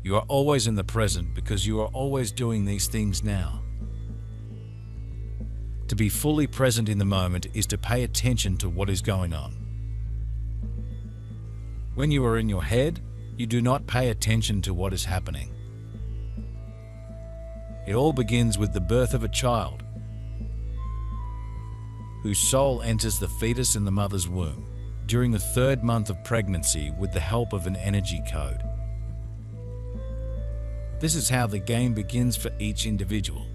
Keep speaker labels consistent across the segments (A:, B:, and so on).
A: You are always in the present because you are always doing these things now. To be fully present in the moment is to pay attention to what is going on. When you are in your head, you do not pay attention to what is happening. It all begins with the birth of a child, whose soul enters the fetus in the mother's womb during the 3rd month of pregnancy with the help of an energy code. This is how the game begins for each individual.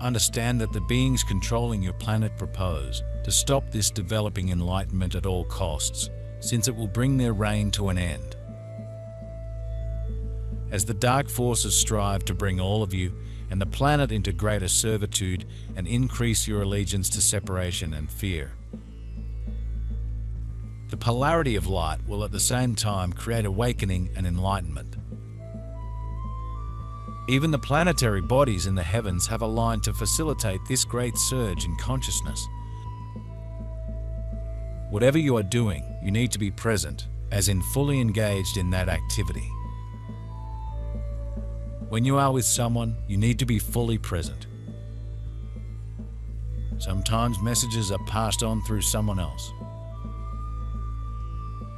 A: Understand that the beings controlling your planet propose to stop this developing enlightenment at all costs, since it will bring their reign to an end. As the dark forces strive to bring all of you and the planet into greater servitude and increase your allegiance to separation and fear. The polarity of light will at the same time create awakening and enlightenment. Even the planetary bodies in the heavens have aligned to facilitate this great surge in consciousness. Whatever you are doing, you need to be present, as in fully engaged in that activity. When you are with someone, you need to be fully present. Sometimes messages are passed on through someone else.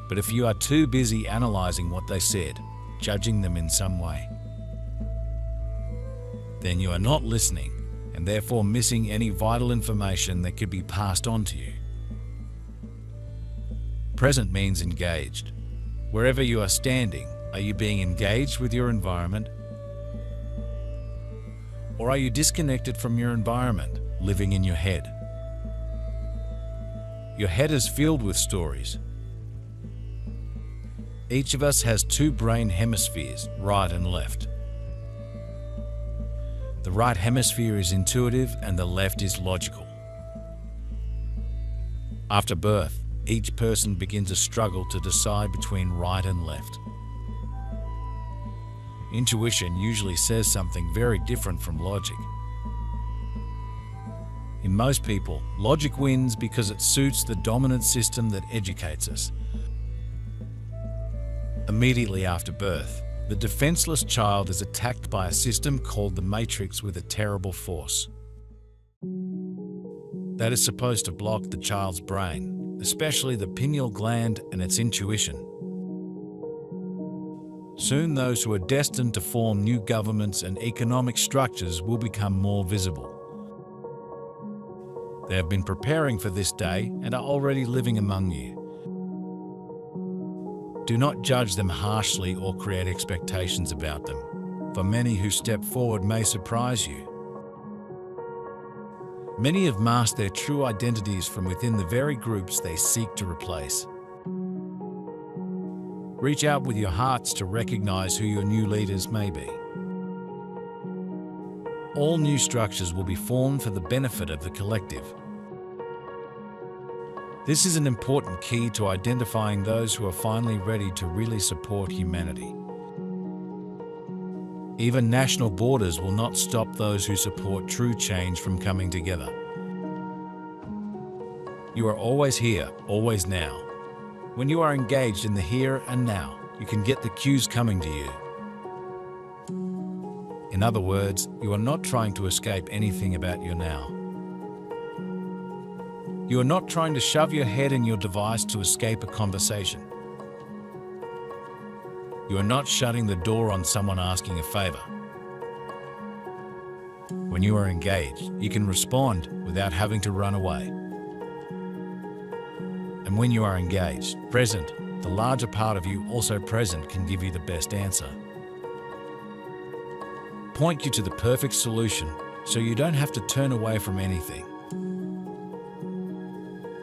A: But if you are too busy analyzing what they said, judging them in some way, then you are not listening and therefore missing any vital information that could be passed on to you. Present means engaged. Wherever you are standing, are you being engaged with your environment? Or are you disconnected from your environment, living in your head? Your head is filled with stories. Each of us has 2 brain hemispheres, right and left. The right hemisphere is intuitive and the left is logical. After birth, each person begins a struggle to decide between right and left. Intuition usually says something very different from logic. In most people, logic wins because it suits the dominant system that educates us. Immediately after birth, the defenseless child is attacked by a system called the Matrix with a terrible force that is supposed to block the child's brain, especially the pineal gland and its intuition. Soon those who are destined to form new governments and economic structures will become more visible. They have been preparing for this day and are already living among you. Do not judge them harshly or create expectations about them, for many who step forward may surprise you. Many have masked their true identities from within the very groups they seek to replace. Reach out with your hearts to recognize who your new leaders may be. All new structures will be formed for the benefit of the collective. This is an important key to identifying those who are finally ready to really support humanity. Even national borders will not stop those who support true change from coming together. You are always here, always now. When you are engaged in the here and now, you can get the cues coming to you. In other words, you are not trying to escape anything about your now. You are not trying to shove your head in your device to escape a conversation. You are not shutting the door on someone asking a favor. When you are engaged, you can respond without having to run away. And when you are engaged, present, the larger part of you also present can give you the best answer. Point you to the perfect solution so you don't have to turn away from anything.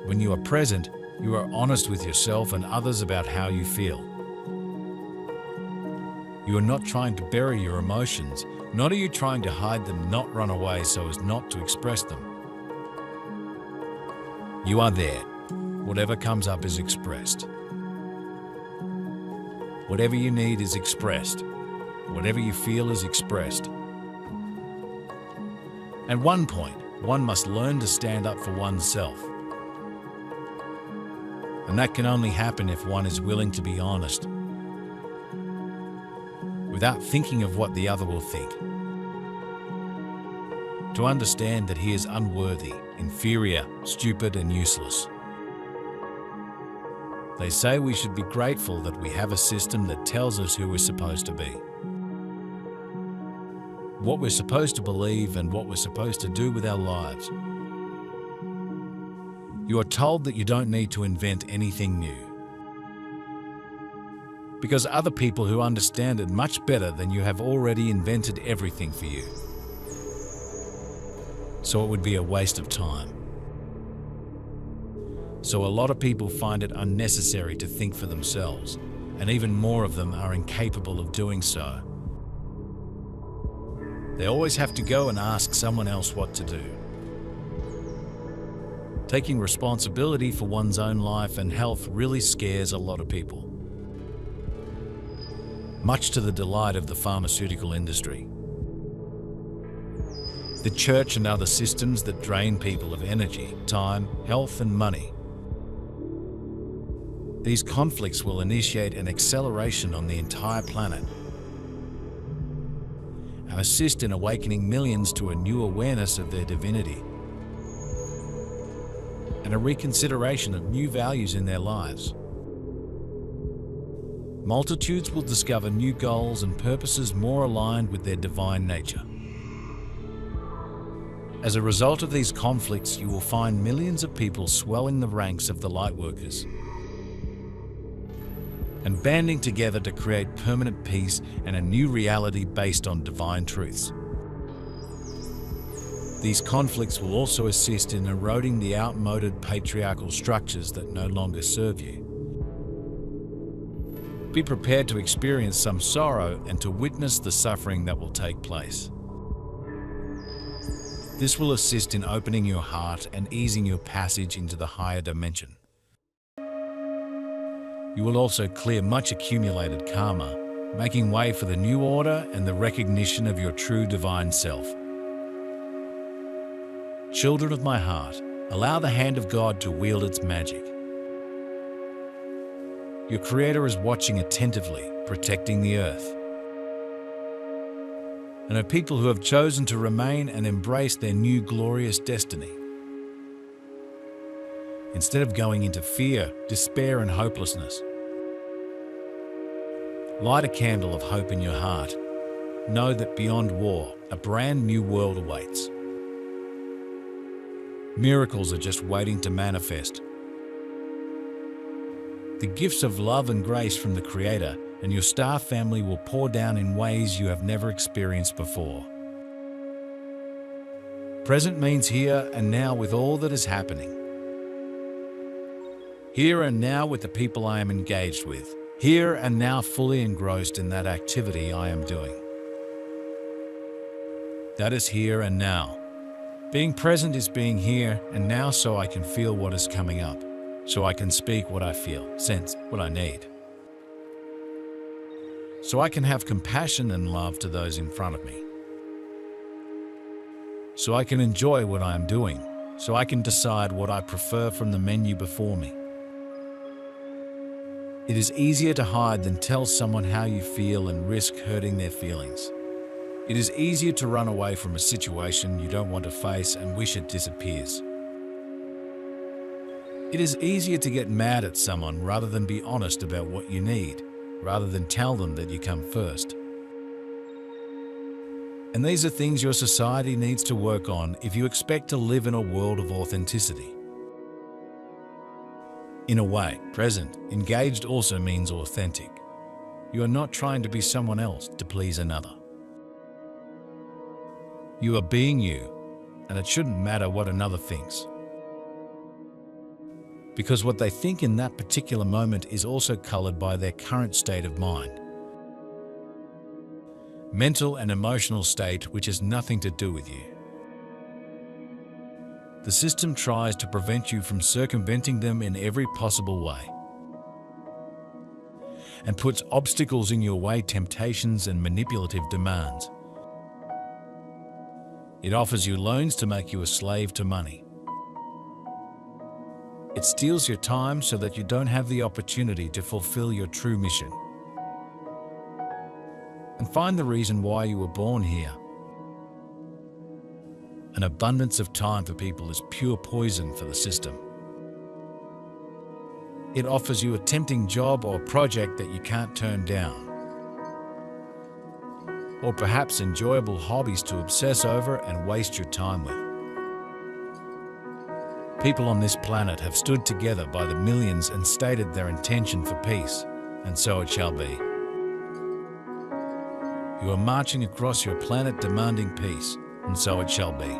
A: When you are present, you are honest with yourself and others about how you feel. You are not trying to bury your emotions, nor are you trying to hide them, not run away so as not to express them. You are there. Whatever comes up is expressed. Whatever you need is expressed. Whatever you feel is expressed. At one point, one must learn to stand up for oneself. And that can only happen if one is willing to be honest. without thinking of what the other will think. To understand that he is unworthy, inferior, stupid, and useless. They say we should be grateful that we have a system that tells us who we're supposed to be, what we're supposed to believe, and what we're supposed to do with our lives. You are told that you don't need to invent anything new, because other people who understand it much better than you have already invented everything for you. So it would be a waste of time. So a lot of people find it unnecessary to think for themselves, and even more of them are incapable of doing so. They always have to go and ask someone else what to do. Taking responsibility for one's own life and health really scares a lot of people, much to the delight of the pharmaceutical industry, the church, and other systems that drain people of energy, time, health, and money. These conflicts will initiate an acceleration on the entire planet and assist in awakening millions to a new awareness of their divinity and a reconsideration of new values in their lives. Multitudes will discover new goals and purposes more aligned with their divine nature. As a result of these conflicts, you will find millions of people swelling the ranks of the lightworkers and banding together to create permanent peace and a new reality based on divine truths. These conflicts will also assist in eroding the outmoded patriarchal structures that no longer serve you. Be prepared to experience some sorrow and to witness the suffering that will take place. This will assist in opening your heart and easing your passage into the higher dimension. You will also clear much accumulated karma, making way for the new order and the recognition of your true divine self. Children of my heart, allow the hand of God to wield its magic. Your Creator is watching attentively, protecting the earth. And are people who have chosen to remain and embrace their new glorious destiny. Instead of going into fear, despair, and hopelessness. Light a candle of hope in your heart. Know that beyond war, a brand new world awaits. Miracles are just waiting to manifest. The gifts of love and grace from the Creator and your star family will pour down in ways you have never experienced before. Present means here and now with all that is happening. Here and now with the people I am engaged with. Here and now fully engrossed in that activity I am doing. That is here and now. Being present is being here and now so I can feel what is coming up, so I can speak what I feel, sense what I need. So I can have compassion and love to those in front of me. So I can enjoy what I am doing, so I can decide what I prefer from the menu before me. It is easier to hide than tell someone how you feel and risk hurting their feelings. It is easier to run away from a situation you don't want to face and wish it disappears. It is easier to get mad at someone rather than be honest about what you need, rather than tell them that you come first. And these are things your society needs to work on if you expect to live in a world of authenticity. In a way, present, engaged also means authentic. You are not trying to be someone else to please another. You are being you, and it shouldn't matter what another thinks. Because what they think in that particular moment is also colored by their current state of mind. Mental and emotional state which has nothing to do with you. The system tries to prevent you from circumventing them in every possible way and puts obstacles in your way, temptations and manipulative demands. It offers you loans to make you a slave to money. It steals your time so that you don't have the opportunity to fulfill your true mission. and find the reason why you were born here. An abundance of time for people is pure poison for the system. It offers you a tempting job or project that you can't turn down. Or perhaps enjoyable hobbies to obsess over and waste your time with. People on this planet have stood together by the millions and stated their intention for peace, and so it shall be. You are marching across your planet demanding peace, and so it shall be.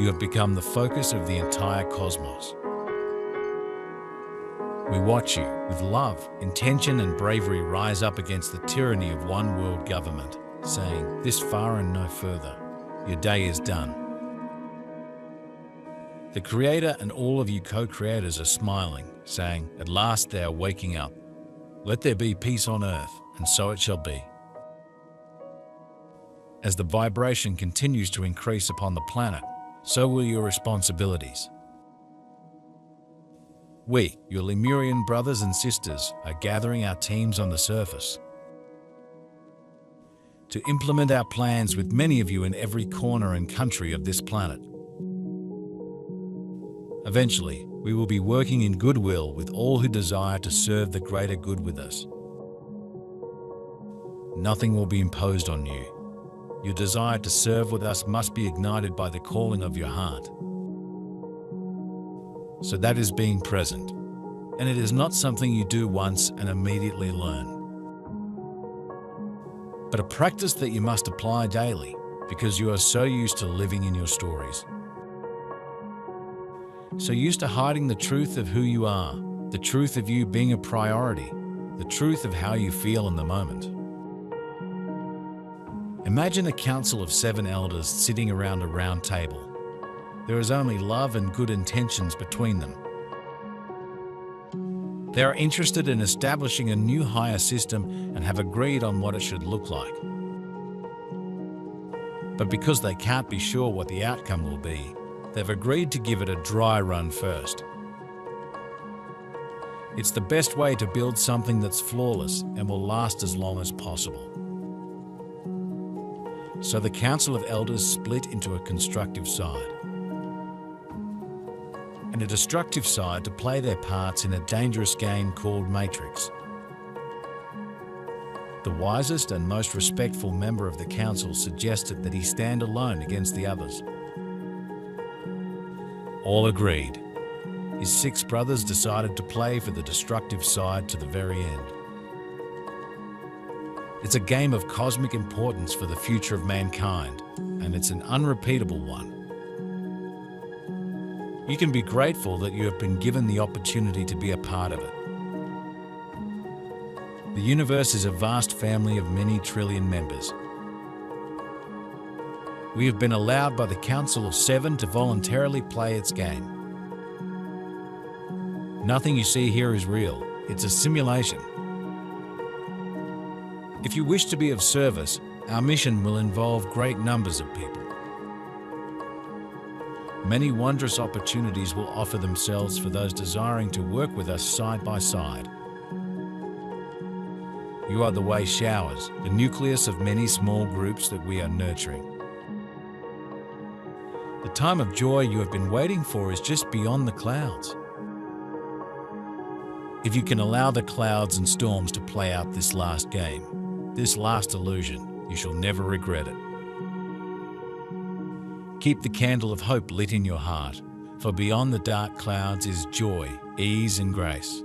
A: You have become the focus of the entire cosmos. We watch you, with love, intention and bravery, rise up against the tyranny of one world government, saying, "This far and no further. Your day is done." The Creator and all of you co-creators are smiling, saying, "At last they are waking up. Let there be peace on earth, and so it shall be." As the vibration continues to increase upon the planet, so will your responsibilities. We, your Lemurian brothers and sisters, are gathering our teams on the surface to implement our plans with many of you in every corner and country of this planet. Eventually, we will be working in goodwill with all who desire to serve the greater good with us. Nothing will be imposed on you. Your desire to serve with us must be ignited by the calling of your heart. So that is being present, and it is not something you do once and immediately learn, but a practice that you must apply daily because you are so used to living in your stories. So used to hiding the truth of who you are, the truth of you being a priority, the truth of how you feel in the moment. Imagine a council of 7 elders sitting around a round table. There is only love and good intentions between them. They are interested in establishing a new higher system and have agreed on what it should look like. But because they can't be sure what the outcome will be, they've agreed to give it a dry run first. It's the best way to build something that's flawless and will last as long as possible. So the Council of Elders split into a constructive side and a destructive side to play their parts in a dangerous game called Matrix. The wisest and most respectful member of the council suggested that he stand alone against the others. All agreed. His 6 brothers decided to play for the destructive side to the very end. It's a game of cosmic importance for the future of mankind, and it's an unrepeatable one. You can be grateful that you have been given the opportunity to be a part of it. The universe is a vast family of many trillion members. We have been allowed by the Council of 7 to voluntarily play its game. Nothing you see here is real. It's a simulation. If you wish to be of service, our mission will involve great numbers of people. Many wondrous opportunities will offer themselves for those desiring to work with us side by side. You are the way showers, the nucleus of many small groups that we are nurturing. The time of joy you have been waiting for is just beyond the clouds. If you can allow the clouds and storms to play out this last game, this last illusion, you shall never regret it. Keep the candle of hope lit in your heart, for beyond the dark clouds is joy, ease and grace.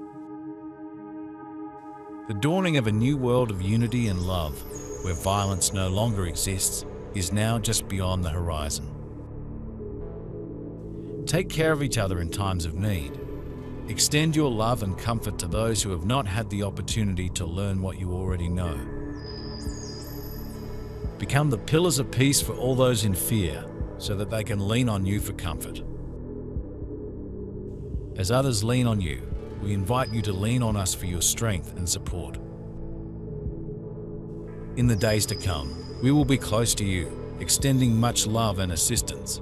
A: The dawning of a new world of unity and love, where violence no longer exists, is now just beyond the horizon. Take care of each other in times of need. Extend your love and comfort to those who have not had the opportunity to learn what you already know. Become the pillars of peace for all those in fear, so that they can lean on you for comfort. As others lean on you, we invite you to lean on us for your strength and support. In the days to come, we will be close to you, extending much love and assistance.